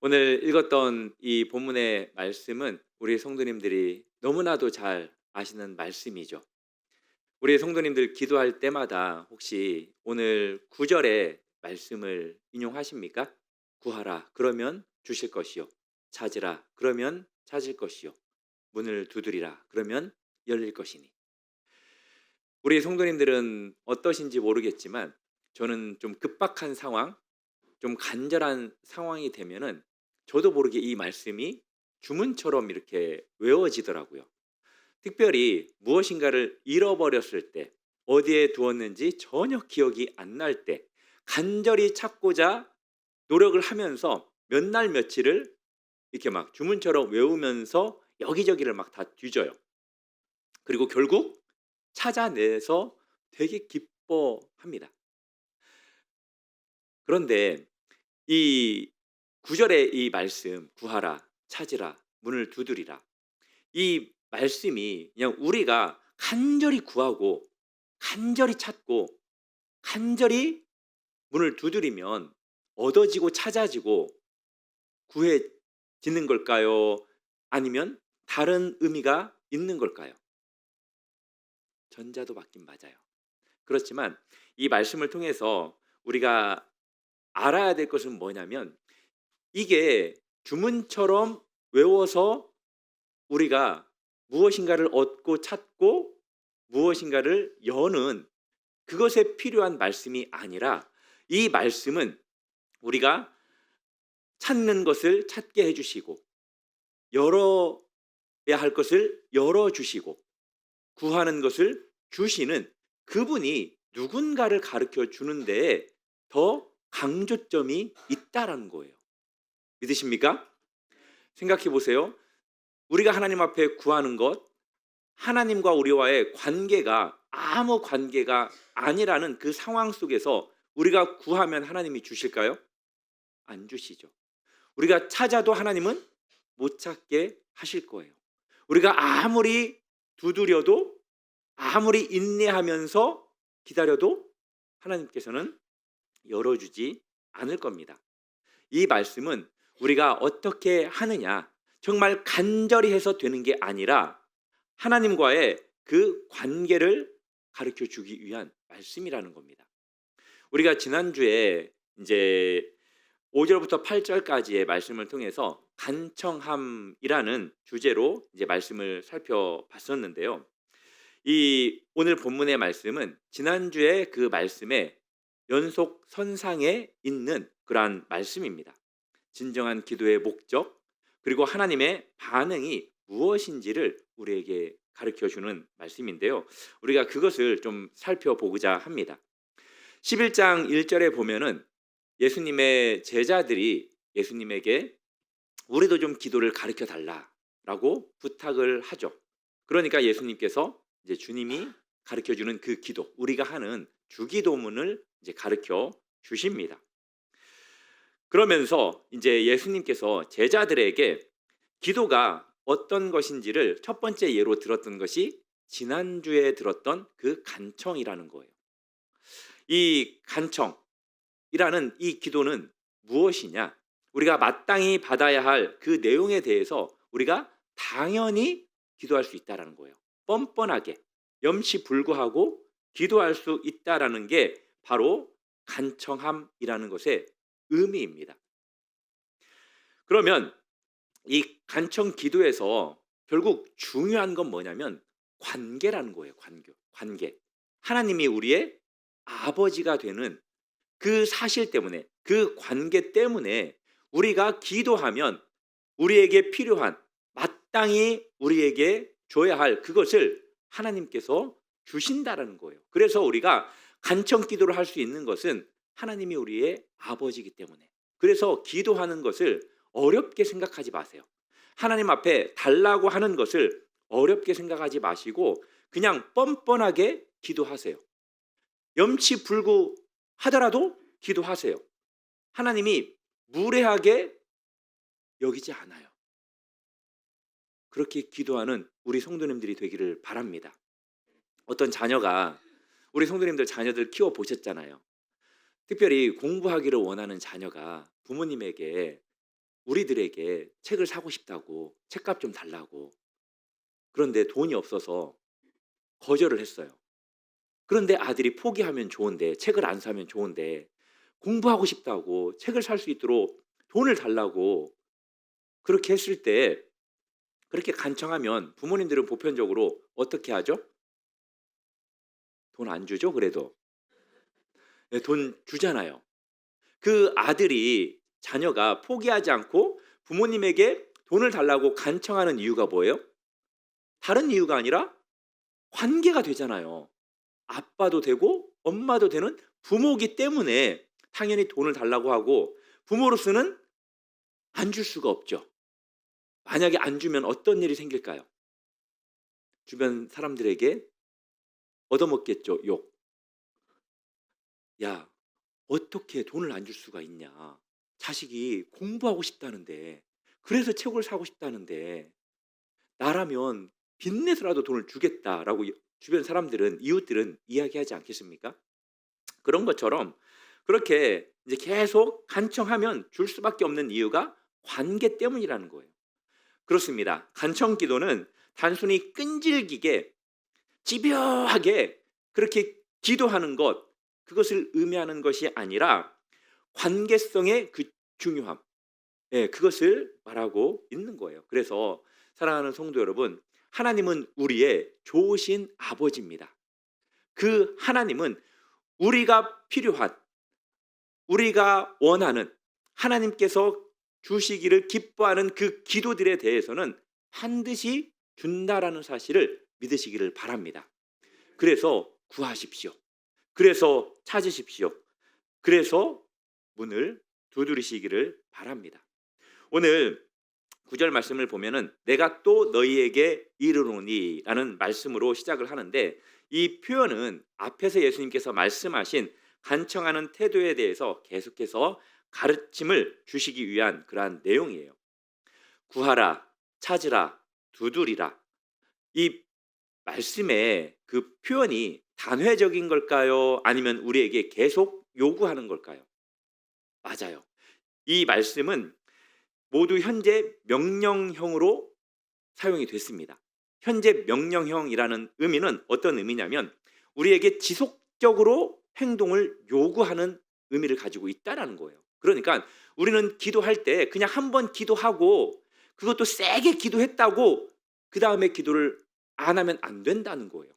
오늘 읽었던 이 본문의 말씀은 우리 성도님들이 너무나도 잘 아시는 말씀이죠. 우리 성도님들 기도할 때마다 혹시 오늘 9절의 말씀을 인용하십니까? 구하라 그러면 주실 것이요, 찾으라 그러면 찾을 것이요, 문을 두드리라 그러면 열릴 것이니. 우리 성도님들은 어떠신지 모르겠지만 저는 좀 급박한 상황, 좀 간절한 상황이 되면은 저도 모르게 이 말씀이 주문처럼 이렇게 외워지더라고요. 특별히 무엇인가를 잃어버렸을 때, 어디에 두었는지 전혀 기억이 안 날 때, 간절히 찾고자 노력을 하면서 몇 날 며칠을 이렇게 막 주문처럼 외우면서 여기저기를 막 다 뒤져요. 그리고 결국 찾아내서 되게 기뻐합니다. 그런데 이 9절의 이 말씀, 구하라, 찾으라, 문을 두드리라. 이 말씀이 그냥 우리가 간절히 구하고 간절히 찾고 간절히 문을 두드리면 얻어지고 찾아지고 구해지는 걸까요? 아니면 다른 의미가 있는 걸까요? 전자도 맞긴 맞아요. 그렇지만 이 말씀을 통해서 우리가 알아야 될 것은 뭐냐면, 이게 주문처럼 외워서 우리가 무엇인가를 얻고 찾고 무엇인가를 여는 그것에 필요한 말씀이 아니라, 이 말씀은 우리가 찾는 것을 찾게 해 주시고 열어야 할 것을 열어 주시고 구하는 것을 주시는 그분이 누군가를 가르쳐 주는 데에 더 강조점이 있다라는 거예요. 믿으십니까? 생각해 보세요. 우리가 하나님 앞에 구하는 것, 하나님과 우리와의 관계가 아무 관계가 아니라는 그 상황 속에서 우리가 구하면 하나님이 주실까요? 안 주시죠. 우리가 찾아도 하나님은 못 찾게 하실 거예요. 우리가 아무리 두드려도, 아무리 인내하면서 기다려도 하나님께서는 열어주지 않을 겁니다. 이 말씀은 우리가 어떻게 하느냐, 정말 간절히 해서 되는 게 아니라 하나님과의 그 관계를 가르쳐 주기 위한 말씀이라는 겁니다. 우리가 지난주에 이제 5절부터 8절까지의 말씀을 통해서 간청함이라는 주제로 이제 말씀을 살펴봤었는데요. 이 오늘 본문의 말씀은 지난주에 그 말씀의 연속 선상에 있는 그러한 말씀입니다. 진정한 기도의 목적, 그리고 하나님의 반응이 무엇인지를 우리에게 가르쳐 주는 말씀인데요. 우리가 그것을 좀 살펴보고자 합니다. 11장 1절에 보면은 예수님의 제자들이 예수님에게 우리도 좀 기도를 가르쳐 달라라고 부탁을 하죠. 그러니까 예수님께서 이제 주님이 가르쳐 주는 그 기도, 우리가 하는 주기도문을 이제 가르쳐 주십니다. 그러면서 이제 예수님께서 제자들에게 기도가 어떤 것인지를 첫 번째 예로 들었던 것이 지난주에 들었던 그 간청이라는 거예요. 이 간청이라는 이 기도는 무엇이냐? 우리가 마땅히 받아야 할 그 내용에 대해서 우리가 당연히 기도할 수 있다라는 거예요. 뻔뻔하게 염치불구하고 기도할 수 있다라는 게 바로 간청함이라는 것의 의미입니다. 그러면 이 간청 기도에서 결국 중요한 건 뭐냐면 관계라는 거예요. 관계. 하나님이 우리의 아버지가 되는 그 사실 때문에, 그 관계 때문에 우리가 기도하면 우리에게 필요한, 마땅히 우리에게 줘야 할 그것을 하나님께서 주신다라는 거예요. 그래서 우리가 간청 기도를 할 수 있는 것은 하나님이 우리의 아버지이기 때문에. 그래서 기도하는 것을 어렵게 생각하지 마세요. 하나님 앞에 달라고 하는 것을 어렵게 생각하지 마시고 그냥 뻔뻔하게 기도하세요. 염치불구하더라도 기도하세요. 하나님이 무례하게 여기지 않아요. 그렇게 기도하는 우리 성도님들이 되기를 바랍니다. 어떤 자녀가, 우리 성도님들 자녀들 키워 보셨잖아요. 특별히 공부하기를 원하는 자녀가 부모님에게 우리들에게 책을 사고 싶다고 책값 좀 달라고 그런데 돈이 없어서 거절을 했어요. 그런데 아들이 포기하면 좋은데 책을 안 사면 좋은데 공부하고 싶다고 책을 살 수 있도록 돈을 달라고 그렇게 했을 때 그렇게 간청하면 부모님들은 보편적으로 어떻게 하죠? 돈 안 주죠 그래도. 네, 돈 주잖아요. 그 아들이 자녀가 포기하지 않고 부모님에게 돈을 달라고 간청하는 이유가 뭐예요? 다른 이유가 아니라 관계가 되잖아요. 아빠도 되고 엄마도 되는 부모기 때문에 당연히 돈을 달라고 하고 부모로서는 안 줄 수가 없죠. 만약에 안 주면 어떤 일이 생길까요? 주변 사람들에게 얻어먹겠죠, 욕. "야, 어떻게 돈을 안 줄 수가 있냐. 자식이 공부하고 싶다는데 그래서 책을 사고 싶다는데 나라면 빚내서라도 돈을 주겠다."라고 주변 사람들은 이웃들은 이야기하지 않겠습니까? 그런 것처럼 그렇게 이제 계속 간청하면 줄 수밖에 없는 이유가 관계 때문이라는 거예요. 그렇습니다. 간청 기도는 단순히 끈질기게 집요하게 그렇게 기도하는 것 그것을 의미하는 것이 아니라 관계성의 그 중요함 그것을 말하고 있는 거예요. 그래서 사랑하는 성도 여러분 하나님은 우리의 좋으신 아버지입니다. 그 하나님은 우리가 필요한 우리가 원하는 하나님께서 주시기를 기뻐하는 그 기도들에 대해서는 반드시 준다라는 사실을 믿으시기를 바랍니다. 그래서 구하십시오. 그래서 찾으십시오. 그래서 문을 두드리시기를 바랍니다. 오늘 9절 말씀을 보면은 내가 또 너희에게 이르노니라는 말씀으로 시작을 하는데 이 표현은 앞에서 예수님께서 말씀하신 간청하는 태도에 대해서 계속해서 가르침을 주시기 위한 그러한 내용이에요. 구하라, 찾으라, 두드리라. 이 말씀의 그 표현이 단회적인 걸까요? 아니면 우리에게 계속 요구하는 걸까요? 맞아요. 이 말씀은 모두 현재 명령형으로 사용이 됐습니다. 현재 명령형이라는 의미는 어떤 의미냐면 우리에게 지속적으로 행동을 요구하는 의미를 가지고 있다라는 거예요. 그러니까 우리는 기도할 때 그냥 한 번 기도하고 그것도 세게 기도했다고 그 다음에 기도를 안 하면 안 된다는 거예요.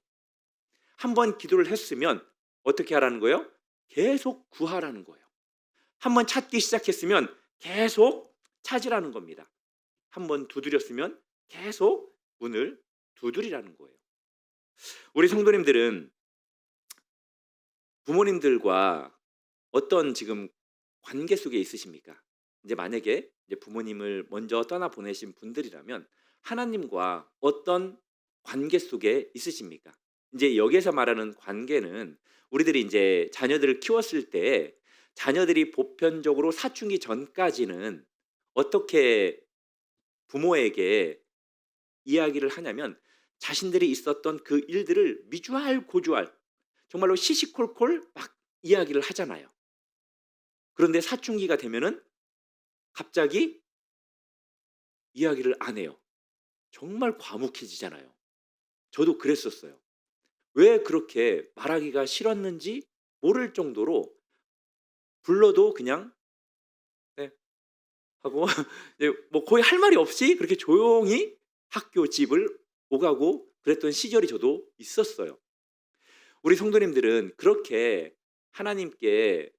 한 번 기도를 했으면 어떻게 하라는 거예요? 계속 구하라는 거예요. 한 번 찾기 시작했으면 계속 찾으라는 겁니다. 한 번 두드렸으면 계속 문을 두드리라는 거예요. 우리 성도님들은 부모님들과 어떤 지금 관계 속에 있으십니까? 이제 만약에 이제 부모님을 먼저 떠나 보내신 분들이라면 하나님과 어떤 관계 속에 있으십니까? 이제 여기에서 말하는 관계는 우리들이 이제 자녀들을 키웠을 때 자녀들이 보편적으로 사춘기 전까지는 어떻게 부모에게 이야기를 하냐면 자신들이 있었던 그 일들을 미주알고주알 정말로 시시콜콜 막 이야기를 하잖아요. 그런데 사춘기가 되면은 갑자기 이야기를 안 해요. 정말 과묵해지잖아요. 저도 그랬었어요. 왜 그렇게 말하기가 싫었는지 모를 정도로 불러도 그냥 네 하고 네 뭐 거의 할 말이 없이 그렇게 조용히 학교 집을 오가고 그랬던 시절이 저도 있었어요. 우리 성도님들은 그렇게 하나님께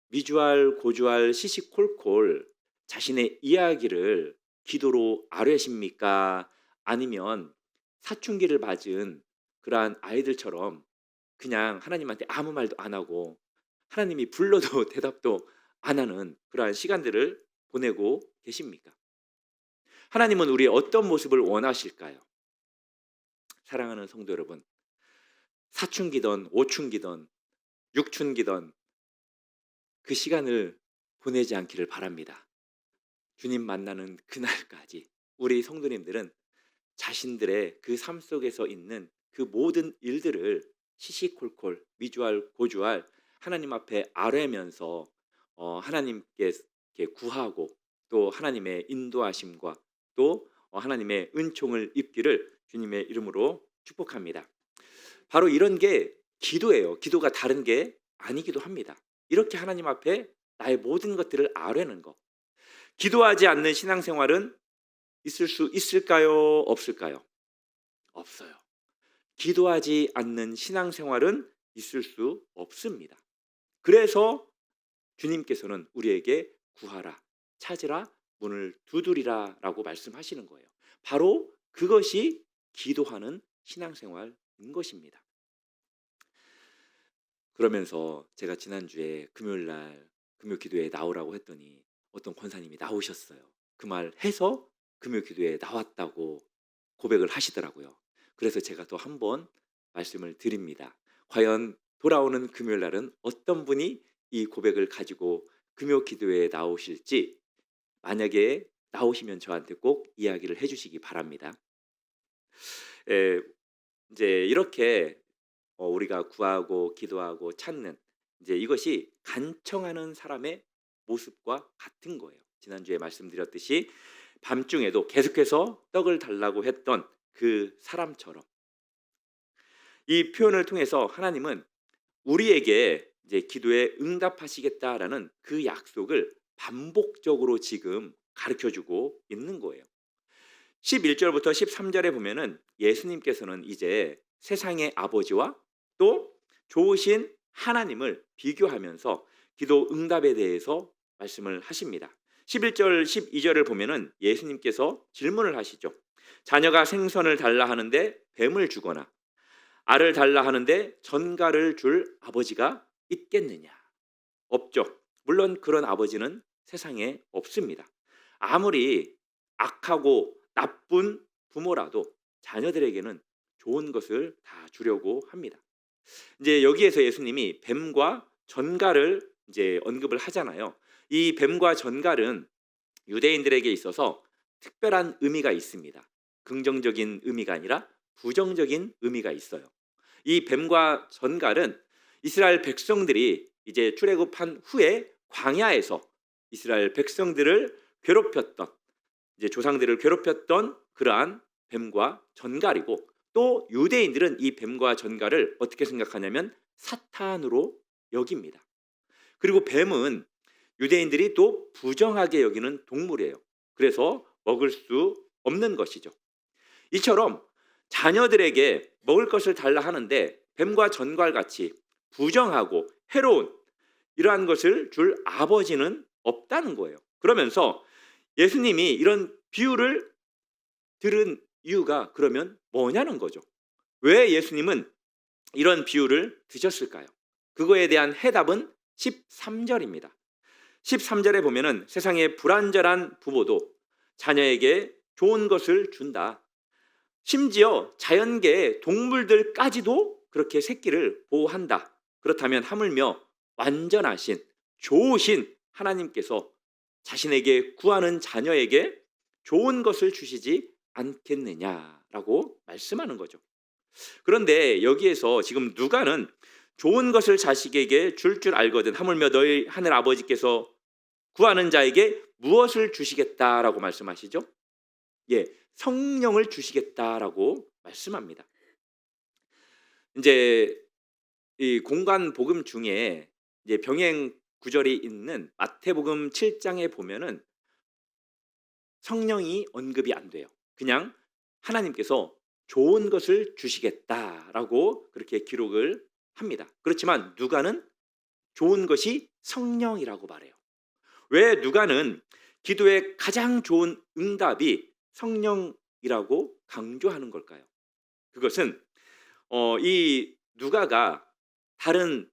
미주알 고주알 시시콜콜 자신의 이야기를 기도로 아뢰십니까? 아니면 사춘기를 맞은 그러한 아이들처럼 그냥 하나님한테 아무 말도 안 하고 하나님이 불러도 대답도 안 하는 그러한 시간들을 보내고 계십니까? 하나님은 우리의 어떤 모습을 원하실까요? 사랑하는 성도 여러분, 사춘기든 오춘기든 육춘기든 그 시간을 보내지 않기를 바랍니다. 주님 만나는 그날까지 우리 성도님들은 자신들의 그 삶 속에서 있는 그 모든 일들을 시시콜콜 미주알 고주알 하나님 앞에 아뢰면서 하나님께 구하고 또 하나님의 인도하심과 또 하나님의 은총을 입기를 주님의 이름으로 축복합니다. 바로 이런 게 기도예요. 기도가 다른 게 아니기도 합니다. 이렇게 하나님 앞에 나의 모든 것들을 아뢰는 거. 기도하지 않는 신앙생활은 있을 수 있을까요? 없을까요? 없어요. 기도하지 않는 신앙생활은 있을 수 없습니다. 그래서 주님께서는 우리에게 구하라, 찾으라, 문을 두드리라 라고 말씀하시는 거예요. 바로 그것이 기도하는 신앙생활인 것입니다. 그러면서 제가 지난주에 금요일날 금요 기도에 나오라고 했더니 어떤 권사님이 나오셨어요. 그 말 해서 금요 기도에 나왔다고 고백을 하시더라고요. 그래서 제가 또 한 번 말씀을 드립니다. 과연 돌아오는 금요일 날은 어떤 분이 이 고백을 가지고 금요 기도에 나오실지, 만약에 나오시면 저한테 꼭 이야기를 해주시기 바랍니다. 이제 이렇게 우리가 구하고 기도하고 찾는, 이제 이것이 간청하는 사람의 모습과 같은 거예요. 지난주에 말씀드렸듯이 밤중에도 계속해서 떡을 달라고 했던 그 사람처럼, 이 표현을 통해서 하나님은 우리에게 이제 기도에 응답하시겠다라는 그 약속을 반복적으로 지금 가르쳐주고 있는 거예요. 11절부터 13절에 보면은 예수님께서는 이제 세상의 아버지와 또 좋으신 하나님을 비교하면서 기도 응답에 대해서 말씀을 하십니다. 11절 12절을 보면은 예수님께서 질문을 하시죠. 자녀가 생선을 달라 하는데 뱀을 주거나 알을 달라 하는데 전갈을 줄 아버지가 있겠느냐? 없죠. 물론 그런 아버지는 세상에 없습니다. 아무리 악하고 나쁜 부모라도 자녀들에게는 좋은 것을 다 주려고 합니다. 이제 여기에서 예수님이 뱀과 전갈을 이제 언급을 하잖아요. 이 뱀과 전갈은 유대인들에게 있어서 특별한 의미가 있습니다. 긍정적인 의미가 아니라 부정적인 의미가 있어요. 이 뱀과 전갈은 이스라엘 백성들이 이제 출애굽한 후에 광야에서 이스라엘 백성들을 괴롭혔던, 이제 조상들을 괴롭혔던 그러한 뱀과 전갈이고, 또 유대인들은 이 뱀과 전갈을 어떻게 생각하냐면 사탄으로 여깁니다. 그리고 뱀은 유대인들이 또 부정하게 여기는 동물이에요. 그래서 먹을 수 없는 것이죠. 이처럼 자녀들에게 먹을 것을 달라 하는데 뱀과 전갈같이 부정하고 해로운 이러한 것을 줄 아버지는 없다는 거예요. 그러면서 예수님이 이런 비유를 들은 이유가 그러면 뭐냐는 거죠. 왜 예수님은 이런 비유를 드셨을까요? 그거에 대한 해답은 13절입니다. 13절에 보면은 세상에 불완전한 부모도 자녀에게 좋은 것을 준다. 심지어 자연계의 동물들까지도 그렇게 새끼를 보호한다. 그렇다면 하물며 완전하신 좋으신 하나님께서 자신에게 구하는 자녀에게 좋은 것을 주시지 않겠느냐라고 말씀하는 거죠. 그런데 여기에서 지금 누가는 좋은 것을 자식에게 줄 알거든 하물며 너희 하늘 아버지께서 구하는 자에게 무엇을 주시겠다라고 말씀하시죠? 예, 성령을 주시겠다라고 말씀합니다. 이제 이 공간 복음 중에 이제 병행 구절이 있는 마태복음 7장에 보면은 성령이 언급이 안 돼요. 그냥 하나님께서 좋은 것을 주시겠다라고 그렇게 기록을 합니다. 그렇지만 누가는 좋은 것이 성령이라고 말해요. 왜 누가는 기도의 가장 좋은 응답이 성령이라고 강조하는 걸까요? 그것은 이 누가가 다른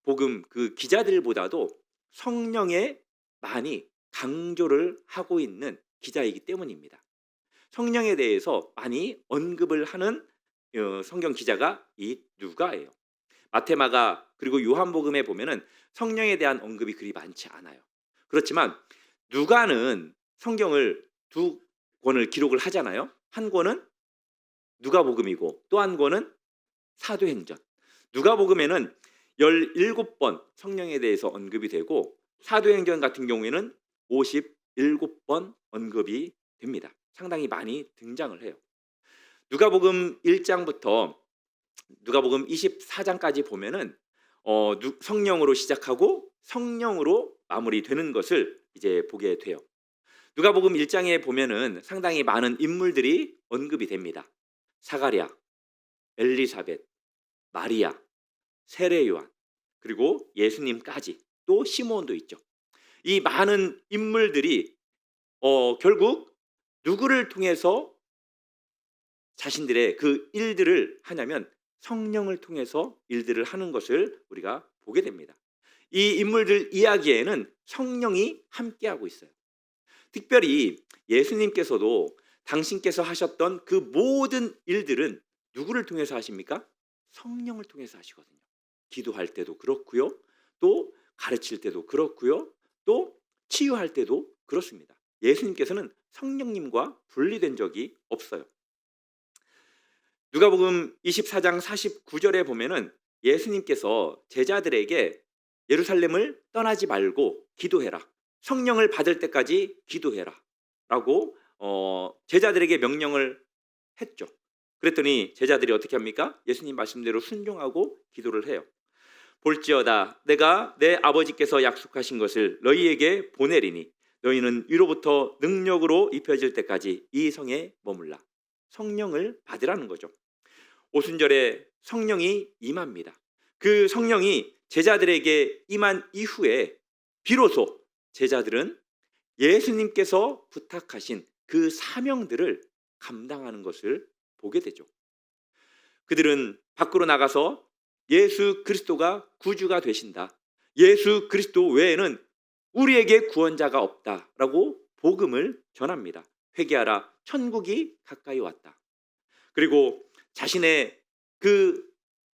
복음 그 기자들보다도 성령에 많이 강조를 하고 있는 기자이기 때문입니다. 성령에 대해서 많이 언급을 하는 성경 기자가 이 누가예요. 마태, 마가 그리고 요한복음에 보면은 성령에 대한 언급이 그리 많지 않아요. 그렇지만 누가는 성경을 두 권을 기록을 하잖아요. 한 권은 누가복음이고 또 한 권은 사도행전. 누가복음에는 17번 성령에 대해서 언급이 되고 사도행전 같은 경우에는 7번 언급이 됩니다. 상당히 많이 등장을 해요. 누가복음 1장부터 누가복음 24장까지 보면은 성령으로 시작하고 성령으로 마무리되는 것을 이제 보게 돼요. 누가복음 1장에 보면은 상당히 많은 인물들이 언급이 됩니다. 사가랴, 엘리사벳, 마리아, 세례 요한, 그리고 예수님까지, 또 시므온도 있죠. 이 많은 인물들이 결국 누구를 통해서 자신들의 그 일들을 하냐면 성령을 통해서 일들을 하는 것을 우리가 보게 됩니다. 이 인물들 이야기에는 성령이 함께하고 있어요. 특별히 예수님께서도 당신께서 하셨던 그 모든 일들은 누구를 통해서 하십니까? 성령을 통해서 하시거든요. 기도할 때도 그렇고요. 또 가르칠 때도 그렇고요. 또 치유할 때도 그렇습니다. 예수님께서는 성령님과 분리된 적이 없어요. 누가복음 24장 49절에 보면은 예수님께서 제자들에게 예루살렘을 떠나지 말고 기도해라. 성령을 받을 때까지 기도해라. 라고 제자들에게 명령을 했죠. 그랬더니 제자들이 어떻게 합니까? 예수님 말씀대로 순종하고 기도를 해요. 볼지어다 내가 내 아버지께서 약속하신 것을 너희에게 보내리니 너희는 위로부터 능력으로 입혀질 때까지 이 성에 머물라. 성령을 받으라는 거죠. 오순절에 성령이 임합니다. 그 성령이 제자들에게 임한 이후에 비로소 제자들은 예수님께서 부탁하신 그 사명들을 감당하는 것을 보게 되죠. 그들은 밖으로 나가서 예수 그리스도가 구주가 되신다. 예수 그리스도 외에는 우리에게 구원자가 없다라고 복음을 전합니다. 회개하라, 천국이 가까이 왔다. 그리고 자신의 그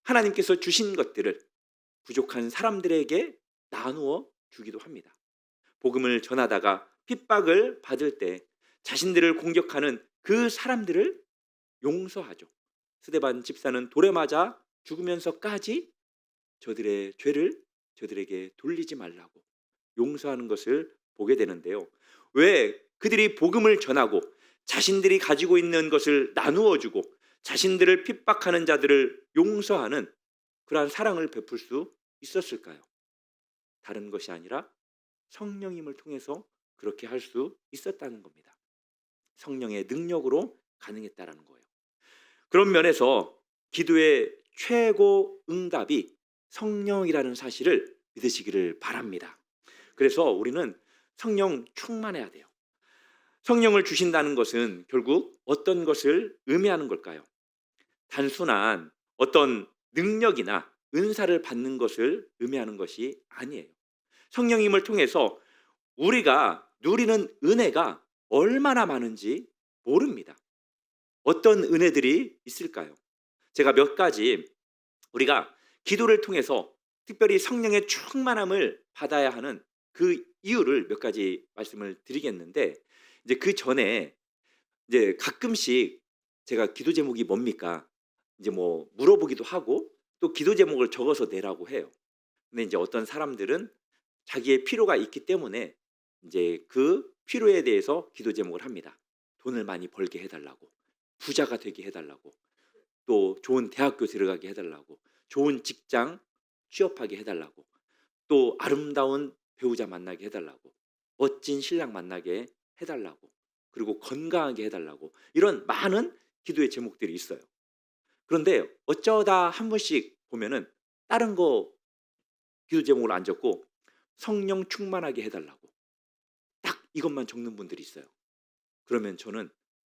하나님께서 주신 것들을 부족한 사람들에게 나누어 주기도 합니다. 복음을 전하다가 핍박을 받을 때 자신들을 공격하는 그 사람들을 용서하죠. 스데반 집사는 돌에 맞아 죽으면서까지 저들의 죄를 저들에게 돌리지 말라고 용서하는 것을 보게 되는데요. 왜 그들이 복음을 전하고 자신들이 가지고 있는 것을 나누어 주고 자신들을 핍박하는 자들을 용서하는 그러한 사랑을 베풀 수 있었을까요? 다른 것이 아니라 성령님을 통해서 그렇게 할 수 있었다는 겁니다. 성령의 능력으로 가능했다는 거예요. 그런 면에서 기도의 최고 응답이 성령이라는 사실을 믿으시기를 바랍니다. 그래서 우리는 성령 충만해야 돼요. 성령을 주신다는 것은 결국 어떤 것을 의미하는 걸까요? 단순한 어떤 능력이나 은사를 받는 것을 의미하는 것이 아니에요. 성령님을 통해서 우리가 누리는 은혜가 얼마나 많은지 모릅니다. 어떤 은혜들이 있을까요? 제가 몇 가지 우리가 기도를 통해서 특별히 성령의 충만함을 받아야 하는 그 이유를 몇 가지 말씀을 드리겠는데, 이제 그 전에 이제 가끔씩 제가 기도 제목이 뭡니까? 이제 뭐 물어보기도 하고 또 기도 제목을 적어서 내라고 해요. 근데 이제 어떤 사람들은 자기의 필요가 있기 때문에 이제 그 필요에 대해서 기도 제목을 합니다. 돈을 많이 벌게 해달라고, 부자가 되게 해달라고, 또 좋은 대학교 들어가게 해달라고, 좋은 직장 취업하게 해달라고, 또 아름다운 배우자 만나게 해달라고, 멋진 신랑 만나게 해달라고, 그리고 건강하게 해달라고, 이런 많은 기도의 제목들이 있어요. 그런데 어쩌다 한 번씩 보면은 다른 거 기도 제목을 안 적고 성령 충만하게 해달라고 딱 이것만 적는 분들이 있어요. 그러면 저는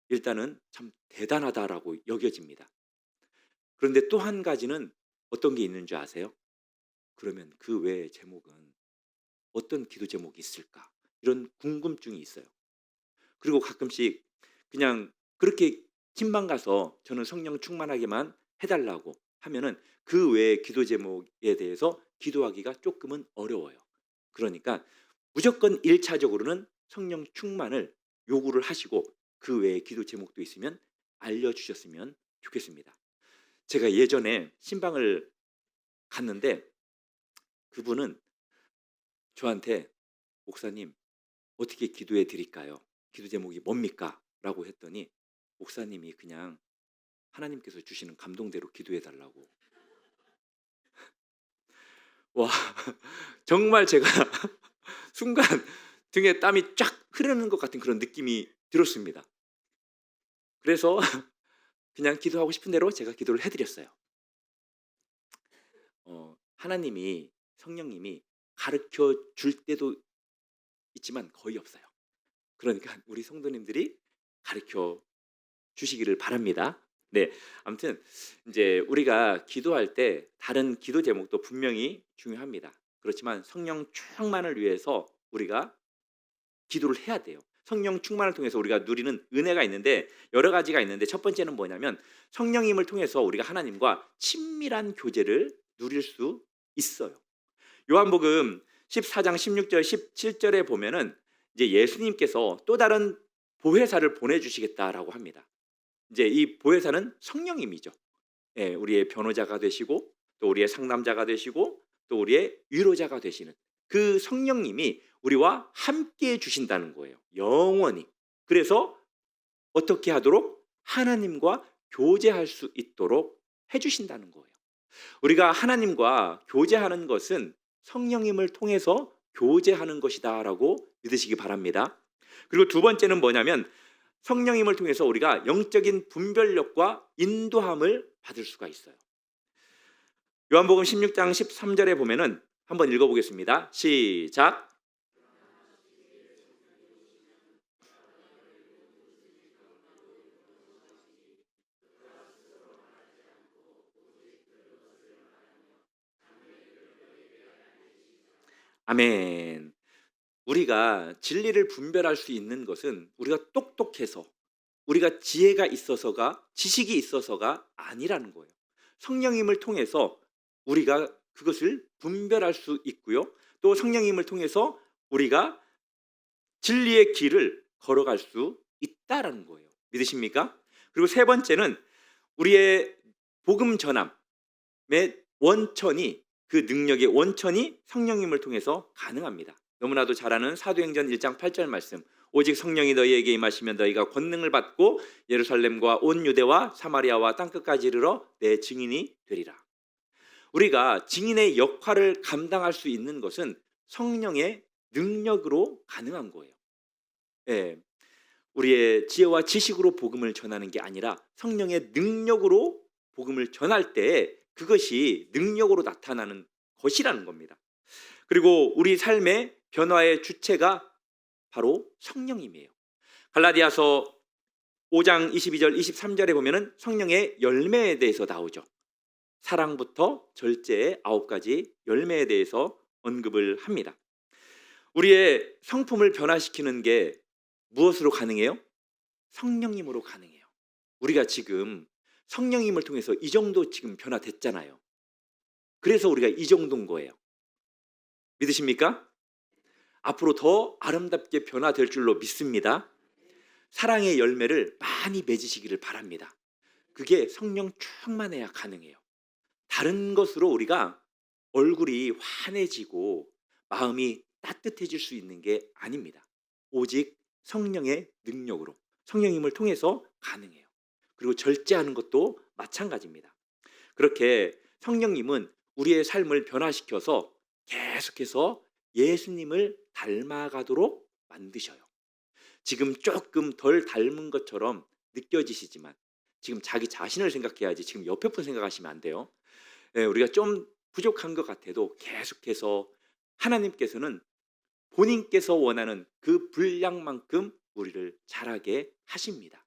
일단은 참 대단하다라고 여겨집니다. 그런데 또 한 가지는 어떤 게 있는 줄 아세요? 그러면 그 외의 제목은 어떤 기도 제목이 있을까? 이런 궁금증이 있어요. 그리고 가끔씩 그냥 그렇게 팀만 가서 저는 성령 충만하게만 해달라고 하면은 그 외의 기도 제목에 대해서 기도하기가 조금은 어려워요. 그러니까 무조건 1차적으로는 성령 충만을 요구를 하시고 그 외의 기도 제목도 있으면 알려주셨으면 좋겠습니다. 제가 예전에 신방을 갔는데 그분은 저한테 목사님 어떻게 기도해 드릴까요? 기도 제목이 뭡니까? 라고 했더니 목사님이 그냥 하나님께서 주시는 감동대로 기도해 달라고. 와, 정말 제가 순간 등에 땀이 쫙 흐르는 것 같은 그런 느낌이 들었습니다. 그래서 그냥 기도하고 싶은 대로 제가 기도를 해드렸어요. 하나님이, 성령님이 가르쳐 줄 때도 있지만 거의 없어요. 그러니까 우리 성도님들이 가르쳐 주시기를 바랍니다. 네, 아무튼 이제 우리가 기도할 때 다른 기도 제목도 분명히 중요합니다. 그렇지만 성령 충만을 위해서 우리가 기도를 해야 돼요. 성령 충만을 통해서 우리가 누리는 은혜가 있는데 여러 가지가 있는데 첫 번째는 뭐냐면 성령님을 통해서 우리가 하나님과 친밀한 교제를 누릴 수 있어요. 요한복음 14장 16절 17절에 보면은 이제 예수님께서 또 다른 보혜사를 보내주시겠다라고 합니다. 이제 이 보혜사는 성령님이죠. 예, 우리의 변호자가 되시고 또 우리의 상담자가 되시고 또 우리의 위로자가 되시는 그 성령님이 우리와 함께 해 주신다는 거예요. 영원히. 그래서 어떻게 하도록? 하나님과 교제할 수 있도록 해 주신다는 거예요. 우리가 하나님과 교제하는 것은 성령님을 통해서 교제하는 것이다라고 믿으시기 바랍니다. 그리고 두 번째는 뭐냐면 성령님을 통해서 우리가 영적인 분별력과 인도함을 받을 수가 있어요. 요한복음 16장 13절에 보면은 한번 읽어보겠습니다. 시작. 아멘. 우리가 진리를 분별할 수 있는 것은 우리가 똑똑해서 우리가 지혜가 있어서가 지식이 있어서가 아니라는 거예요. 성령님을 통해서 우리가 그것을 분별할 수 있고요. 또 성령님을 통해서 우리가 진리의 길을 걸어갈 수 있다라는 거예요. 믿으십니까? 그리고 세 번째는 우리의 복음 전함의 원천이 그 능력의 원천이 성령님을 통해서 가능합니다. 너무나도 잘 아는 사도행전 1장 8절 말씀. 오직 성령이 너희에게 임하시면 너희가 권능을 받고 예루살렘과 온 유대와 사마리아와 땅끝까지 이르러 내 증인이 되리라. 우리가 증인의 역할을 감당할 수 있는 것은 성령의 능력으로 가능한 거예요. 예, 우리의 지혜와 지식으로 복음을 전하는 게 아니라 성령의 능력으로 복음을 전할 때 그것이 능력으로 나타나는 것이라는 겁니다. 그리고 우리 삶의 변화의 주체가 바로 성령님이에요. 갈라디아서 5장 22절 23절에 보면은 성령의 열매에 대해서 나오죠. 사랑부터 절제의 9가지 열매에 대해서 언급을 합니다. 우리의 성품을 변화시키는 게 무엇으로 가능해요? 성령님으로 가능해요. 우리가 지금 성령님을 통해서 이 정도 지금 변화됐잖아요. 그래서 우리가 이 정도인 거예요. 믿으십니까? 앞으로 더 아름답게 변화될 줄로 믿습니다. 사랑의 열매를 많이 맺으시기를 바랍니다. 그게 성령 충만해야 가능해요. 다른 것으로 우리가 얼굴이 환해지고 마음이 따뜻해질 수 있는 게 아닙니다. 오직 성령의 능력으로 성령님을 통해서 가능해요. 그리고 절제하는 것도 마찬가지입니다. 그렇게 성령님은 우리의 삶을 변화시켜서 계속해서 예수님을 닮아가도록 만드셔요. 지금 조금 덜 닮은 것처럼 느껴지시지만 지금 자기 자신을 생각해야지 지금 옆에 분 생각하시면 안 돼요. 우리가 좀 부족한 것 같아도 계속해서 하나님께서는 본인께서 원하는 그 분량만큼 우리를 자라게 하십니다.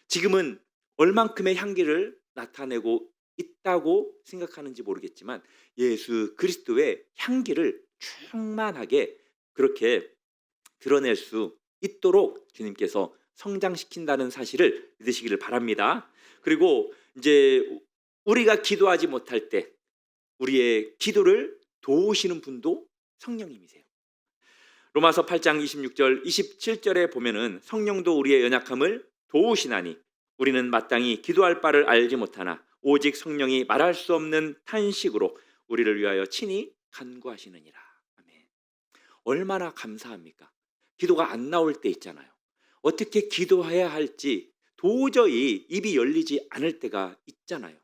지금은 얼만큼의 향기를 나타내고 있다고 생각하는지 모르겠지만 예수 그리스도의 향기를 충만하게 그렇게 드러낼 수 있도록 주님께서 성장시킨다는 사실을 믿으시기를 바랍니다. 그리고 이제 우리가 기도하지 못할 때 우리의 기도를 도우시는 분도 성령님이세요. 로마서 8장 26절 27절에 보면은 성령도 우리의 연약함을 도우시나니 우리는 마땅히 기도할 바를 알지 못하나 오직 성령이 말할 수 없는 탄식으로 우리를 위하여 친히 간구하시느니라. 아멘. 얼마나 감사합니까? 기도가 안 나올 때 있잖아요. 어떻게 기도해야 할지 도저히 입이 열리지 않을 때가 있잖아요.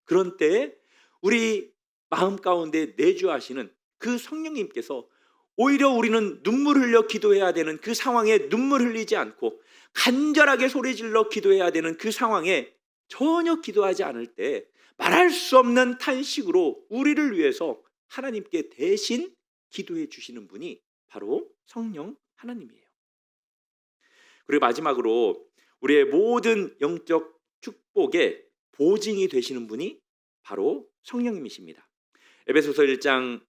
그런 때에 우리 마음 가운데 내주하시는 그 성령님께서 오히려 우리는 눈물 흘려 기도해야 되는 그 상황에 눈물 흘리지 않고 간절하게 소리질러 기도해야 되는 그 상황에 전혀 기도하지 않을 때 말할 수 없는 탄식으로 우리를 위해서 하나님께 대신 기도해 주시는 분이 바로 성령 하나님이에요. 그리고 마지막으로 우리의 모든 영적 축복의 보증이 되시는 분이 바로 성령님이십니다. 에베소서 1장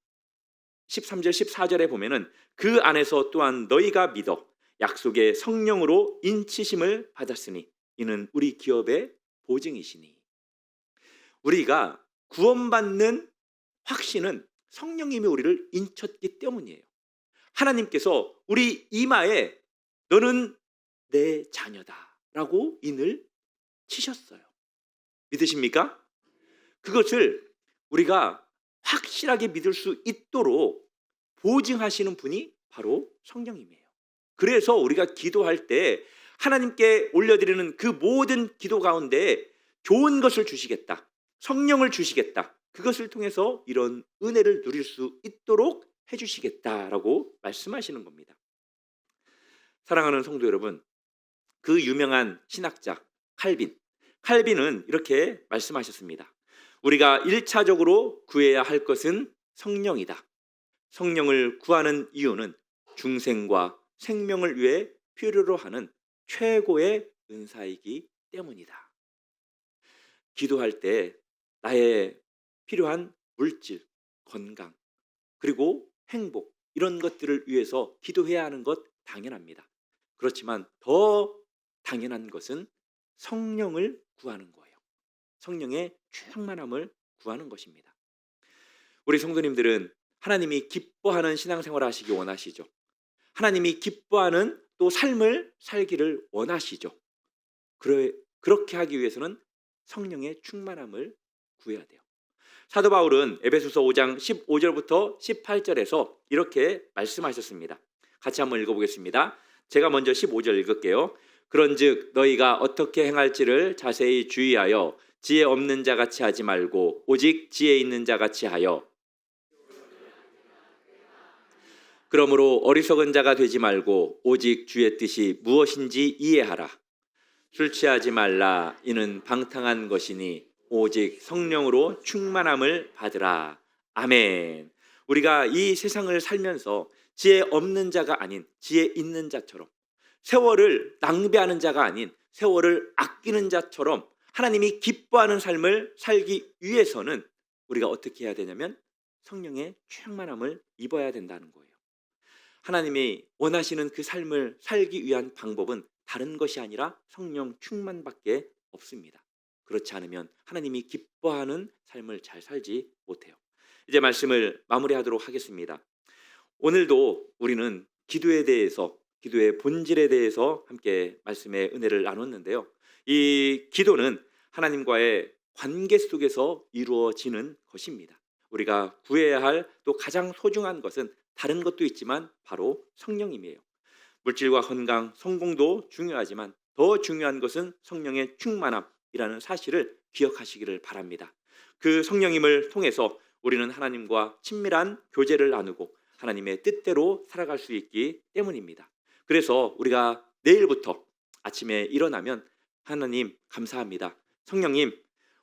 13절 14절에 보면은 그 안에서 또한 너희가 믿어 약속의 성령으로 인치심을 받았으니 이는 우리 기업의 보증이시니. 우리가 구원받는 확신은 성령님이 우리를 인쳤기 때문이에요. 하나님께서 우리 이마에 너는 내 자녀다 라고 인을 치셨어요. 믿으십니까? 그것을 우리가 확실하게 믿을 수 있도록 보증하시는 분이 바로 성령님이에요. 그래서 우리가 기도할 때 하나님께 올려드리는 그 모든 기도 가운데 좋은 것을 주시겠다, 성령을 주시겠다, 그것을 통해서 이런 은혜를 누릴 수 있도록 해주시겠다라고 말씀하시는 겁니다. 사랑하는 성도 여러분, 그 유명한 신학자 칼빈은 이렇게 말씀하셨습니다. 우리가 1차적으로 구해야 할 것은 성령이다. 성령을 구하는 이유는 중생과 생명을 위해 필요로 하는 최고의 은사이기 때문이다. 기도할 때 나의 필요한 물질, 건강, 그리고 행복, 이런 것들을 위해서 기도해야 하는 것 당연합니다. 그렇지만 더 당연한 것은 성령을 구하는 거예요. 성령의 충만함을 구하는 것입니다. 우리 성도님들은 하나님이 기뻐하는 신앙생활을 하시기 원하시죠. 하나님이 기뻐하는 또 삶을 살기를 원하시죠. 그렇게 하기 위해서는 성령의 충만함을 구해야 돼요. 사도 바울은 에베소서 5장 15절부터 18절에서 이렇게 말씀하셨습니다. 같이 한번 읽어보겠습니다. 제가 먼저 15절 읽을게요. 그런즉 너희가 어떻게 행할지를 자세히 주의하여 지혜 없는 자 같이 하지 말고 오직 지혜 있는 자 같이 하여, 그러므로 어리석은 자가 되지 말고 오직 주의 뜻이 무엇인지 이해하라. 술 취하지 말라. 이는 방탕한 것이니 오직 성령으로 충만함을 받으라. 아멘. 우리가 이 세상을 살면서 지혜 없는 자가 아닌 지혜 있는 자처럼, 세월을 낭비하는 자가 아닌 세월을 아끼는 자처럼 하나님이 기뻐하는 삶을 살기 위해서는 우리가 어떻게 해야 되냐면 성령의 충만함을 입어야 된다는 거예요. 하나님이 원하시는 그 삶을 살기 위한 방법은 다른 것이 아니라 성령 충만밖에 없습니다. 그렇지 않으면 하나님이 기뻐하는 삶을 잘 살지 못해요. 이제 말씀을 마무리하도록 하겠습니다. 오늘도 우리는 기도에 대해서, 기도의 본질에 대해서 함께 말씀의 은혜를 나눴는데요. 이 기도는 하나님과의 관계 속에서 이루어지는 것입니다. 우리가 구해야 할 또 가장 소중한 것은 다른 것도 있지만 바로 성령님이에요. 물질과 건강, 성공도 중요하지만 더 중요한 것은 성령의 충만함이라는 사실을 기억하시기를 바랍니다. 그 성령님을 통해서 우리는 하나님과 친밀한 교제를 나누고 하나님의 뜻대로 살아갈 수 있기 때문입니다. 그래서 우리가 내일부터 아침에 일어나면 하나님 감사합니다. 성령님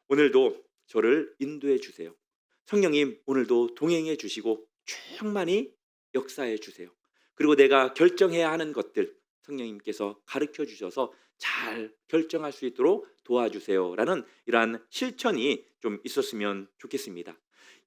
오늘도 저를 인도해 주세요. 성령님 오늘도 동행해 주시고 충만히 역사해 주세요. 그리고 내가 결정해야 하는 것들 성령님께서 가르쳐 주셔서 잘 결정할 수 있도록 도와주세요라는 이러한 실천이 좀 있었으면 좋겠습니다.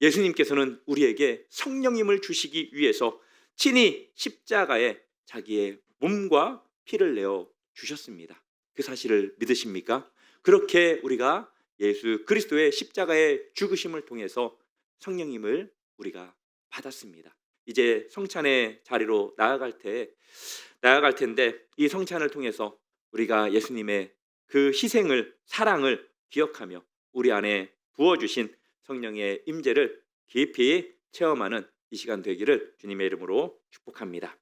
예수님께서는 우리에게 성령님을 주시기 위해서 친히 십자가에 자기의 몸과 피를 내어 주셨습니다. 그 사실을 믿으십니까? 그렇게 우리가 예수 그리스도의 십자가의 죽으심을 통해서 성령님을 우리가 받았습니다. 이제 성찬의 자리로 나아갈 텐데 이 성찬을 통해서 우리가 예수님의 그 희생을, 사랑을 기억하며 우리 안에 부어주신 성령의 임재를 깊이 체험하는 이 시간 되기를 주님의 이름으로 축복합니다.